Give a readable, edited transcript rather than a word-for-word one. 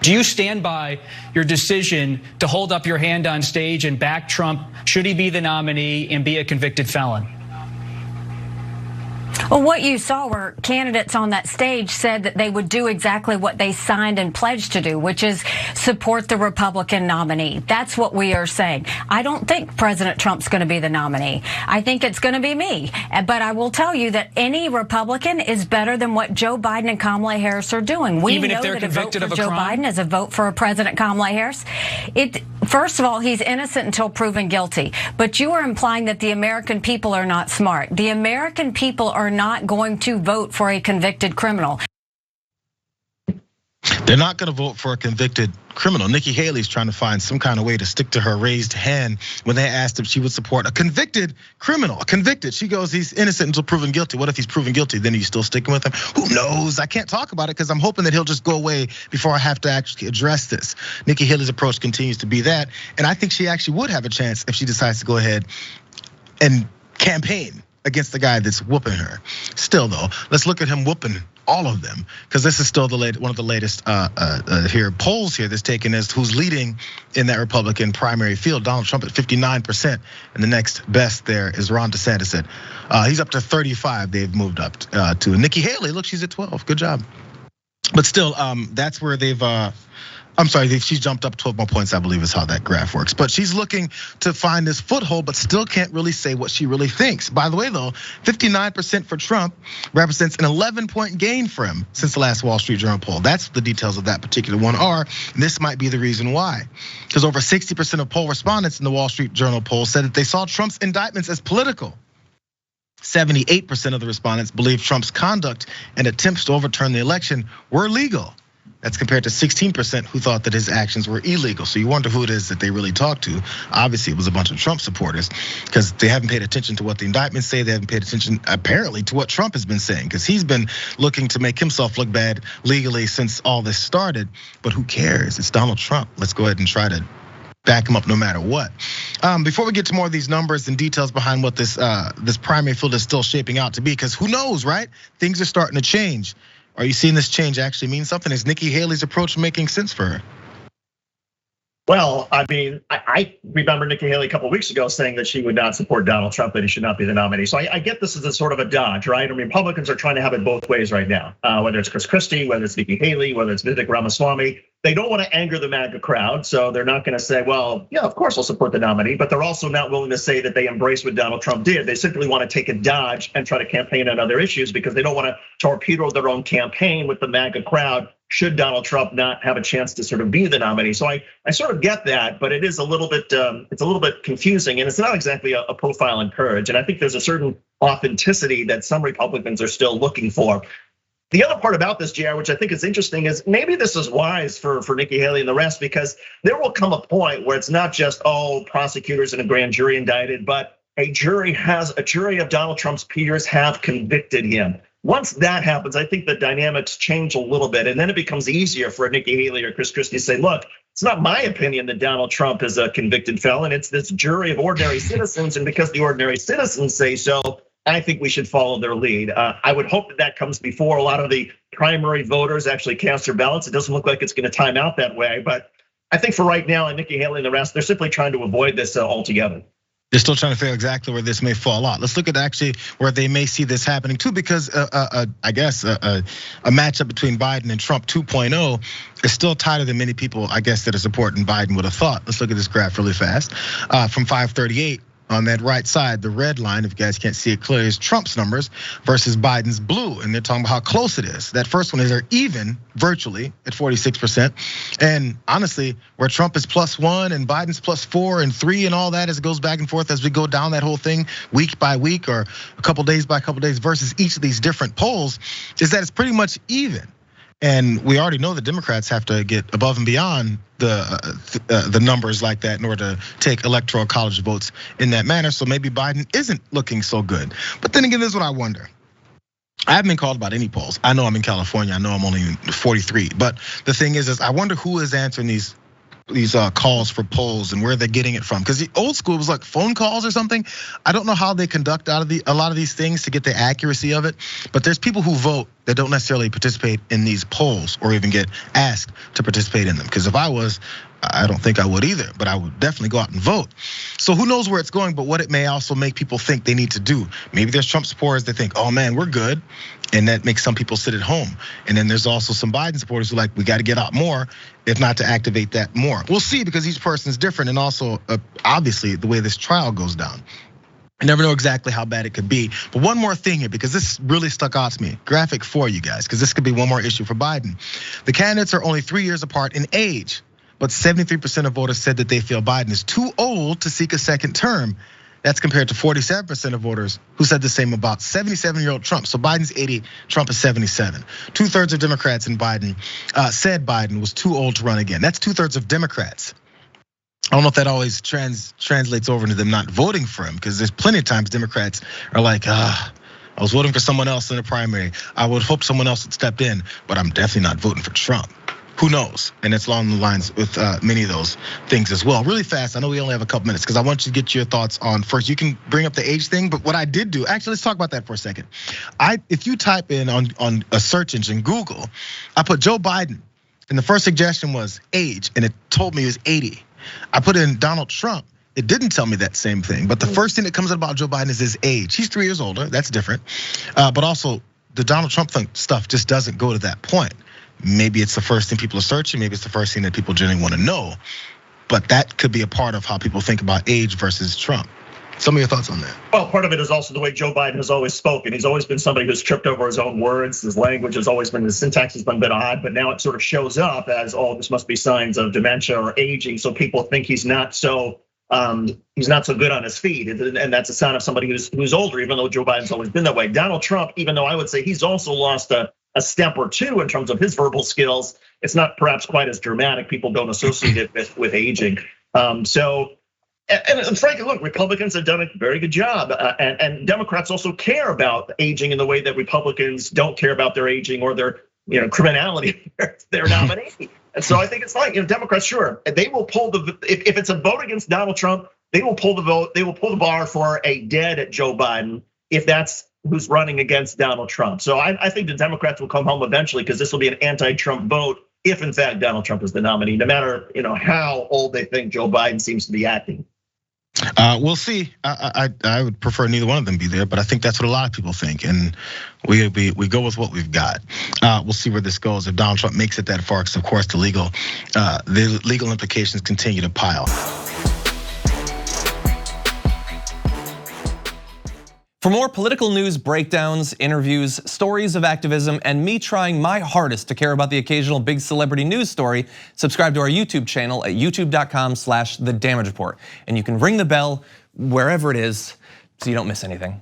Do you stand by your decision to hold up your hand on stage and back Trump should he be the nominee and be a convicted felon? Well, what you saw were candidates on that stage said that they would do exactly what they signed and pledged to do, which is support the Republican nominee. That's what we are saying. I don't think President Trump's going to be the nominee. I think it's going to be me. But I will tell you that any Republican is better than what Joe Biden and Kamala Harris are doing. We know that a vote for Joe Biden is a vote for President Kamala Harris. First of all, he's innocent until proven guilty. But you are implying that the American people are not smart. The American people are not going to vote for a convicted criminal. They're not going to vote for a convicted criminal. Nikki Haley's trying to find some kind of way to stick to her raised hand when they asked if she would support a convicted criminal. A convicted, she goes, he's innocent until proven guilty. What if he's proven guilty? Then are you still sticking with him? Who knows? I can't talk about it because I'm hoping that he'll just go away before I have to actually address this. Nikki Haley's approach continues to be that. And I think she actually would have a chance if she decides to go ahead and campaign against the guy that's whooping her. Still though, let's look at him whooping all of them, because this is still one of the latest polls here that's taken as who's leading in that Republican primary field. Donald Trump at 59%, and the next best there is Ron DeSantis at he's up to 35. They've moved up to Nikki Haley. Look, she's at 12. Good job. But still, that's where they've. I'm sorry, she's jumped up 12 more points, I believe is how that graph works. But she's looking to find this foothold, but still can't really say what she really thinks. By the way, though, 59% for Trump represents an 11-point gain for him since the last Wall Street Journal poll. That's what the details of that particular one are. And this might be the reason why. Because over 60% of poll respondents in the Wall Street Journal poll said that they saw Trump's indictments as political. 78% of the respondents believe Trump's conduct and attempts to overturn the election were legal. That's compared to 16% who thought that his actions were illegal. So you wonder who it is that they really talked to. Obviously, it was a bunch of Trump supporters because they haven't paid attention to what the indictments say. They haven't paid attention, apparently, to what Trump has been saying, because he's been looking to make himself look bad legally since all this started. But who cares? It's Donald Trump. Let's go ahead and try to back him up no matter what. Before we get to more of these numbers and details behind what this primary field is still shaping out to be, because who knows, right? Things are starting to change. Are you seeing this change actually mean something? Is Nikki Haley's approach making sense for her? Well, I mean, I remember Nikki Haley a couple of weeks ago saying that she would not support Donald Trump, that he should not be the nominee. So I get this as a sort of a dodge, right? I mean, Republicans are trying to have it both ways right now. Whether it's Chris Christie, whether it's Nikki Haley, whether it's Vivek Ramaswamy, they don't want to anger the MAGA crowd. So they're not going to say, well, yeah, of course we'll support the nominee, but they're also not willing to say that they embrace what Donald Trump did. They simply want to take a dodge and try to campaign on other issues because they don't want to torpedo their own campaign with the MAGA crowd should Donald Trump not have a chance to sort of be the nominee. So I sort of get that, but it is a little bit, it's a little bit confusing, and it's not exactly a profile in courage. And I think there's a certain authenticity that some Republicans are still looking for. The other part about this, Jayar, which I think is interesting, is maybe this is wise for Nikki Haley and the rest, because there will come a point where it's not just, prosecutors and a grand jury indicted, but a jury of Donald Trump's peers have convicted him. Once that happens, I think the dynamics change a little bit, and then it becomes easier for Nikki Haley or Chris Christie to say, look, it's not my opinion that Donald Trump is a convicted felon, it's this jury of ordinary citizens, and because the ordinary citizens say so, I think we should follow their lead. I would hope that comes before a lot of the primary voters actually cast their ballots. It doesn't look like it's going to time out that way, but I think for right now, and Nikki Haley and the rest, they're simply trying to avoid this altogether. They're still trying to figure out exactly where this may fall out. Let's look at actually where they may see this happening too, because I guess a matchup between Biden and Trump 2.0 is still tighter than many people, I guess, that are supporting Biden would have thought. Let's look at this graph really fast. From 538. On that right side, the red line, if you guys can't see it clearly, is Trump's numbers versus Biden's blue. And they're talking about how close it is. That first one is they're even virtually at 46%. And honestly, where Trump is +1 and Biden's +4 and 3 and all that as it goes back and forth as we go down that whole thing week by week or a couple days by couple days versus each of these different polls, is that it's pretty much even. And we already know the Democrats have to get above and beyond the numbers like that in order to take electoral college votes in that manner. So maybe Biden isn't looking so good. But then again, this is what I wonder. I haven't been called about any polls. I know I'm in California. I know I'm only 43. But the thing is I wonder who is answering these calls for polls and where they're getting it from. Because the old school was like phone calls or something. I don't know how they conduct a lot of these things to get the accuracy of it. But there's people who vote that don't necessarily participate in these polls or even get asked to participate in them. Because if I was, I don't think I would either, but I would definitely go out and vote. So who knows where it's going, but what it may also make people think they need to do. Maybe there's Trump supporters that think, oh man, we're good. And that makes some people sit at home. And then there's also some Biden supporters who are like, we got to get out more, if not to activate that more. We'll see, because each person's different, and also obviously the way this trial goes down. I never know exactly how bad it could be. But one more thing here, because this really stuck out to me. Graphic for you guys, because this could be one more issue for Biden. The candidates are only 3 years apart in age, but 73% of voters said that they feel Biden is too old to seek a second term. That's compared to 47% of voters who said the same about 77-year-old Trump. So Biden's 80, Trump is 77. 2/3 of Democrats in Biden said Biden was too old to run again. That's 2/3 of Democrats. I don't know if that always translates over into them not voting for him, because there's plenty of times Democrats are like, I was voting for someone else in the primary. I would hope someone else had stepped in, but I'm definitely not voting for Trump. Who knows? And it's along the lines with many of those things as well. Really fast, I know we only have a couple minutes, because I want you to get your thoughts on, first, you can bring up the age thing, but what I did do, actually, let's talk about that for a second. If you type in on a search engine, Google, I put Joe Biden, and the first suggestion was age, and it told me he was 80. I put in Donald Trump, it didn't tell me that same thing, but the first thing that comes out about Joe Biden is his age. He's 3 years older, that's different. But also, the Donald Trump stuff just doesn't go to that point. Maybe it's the first thing people are searching, maybe it's the first thing that people generally want to know. But that could be a part of how people think about age versus Trump. Some of your thoughts on that? Well, part of it is also the way Joe Biden has always spoken. He's always been somebody who's tripped over his own words. His language has always been, his syntax has been a bit odd, but now it sort of shows up as, oh, this must be signs of dementia or aging. So people think he's not so good on his feet, and that's a sign of somebody who's older, even though Joe Biden's always been that way. Donald Trump, even though I would say he's also lost a step or two in terms of his verbal skills, it's not perhaps quite as dramatic. People don't associate it with aging. And frankly, look, Republicans have done a very good job, and Democrats also care about aging in the way that Republicans don't care about their aging or their criminality of their nominee. And so I think it's fine. Democrats, sure, they will pull if it's a vote against Donald Trump, they will pull the vote. They will pull the bar for a dead at Joe Biden if that's who's running against Donald Trump. So I think the Democrats will come home eventually, because this will be an anti-Trump vote if in fact Donald Trump is the nominee, no matter how old they think Joe Biden seems to be acting. We'll see. I would prefer neither one of them be there, but I think that's what a lot of people think, and we go with what we've got. We'll see where this goes. If Donald Trump makes it that far, because of course the legal implications continue to pile. For more political news, breakdowns, interviews, stories of activism, and me trying my hardest to care about the occasional big celebrity news story, subscribe to our YouTube channel at youtube.com/The Damage Report. And you can ring the bell wherever it is so you don't miss anything.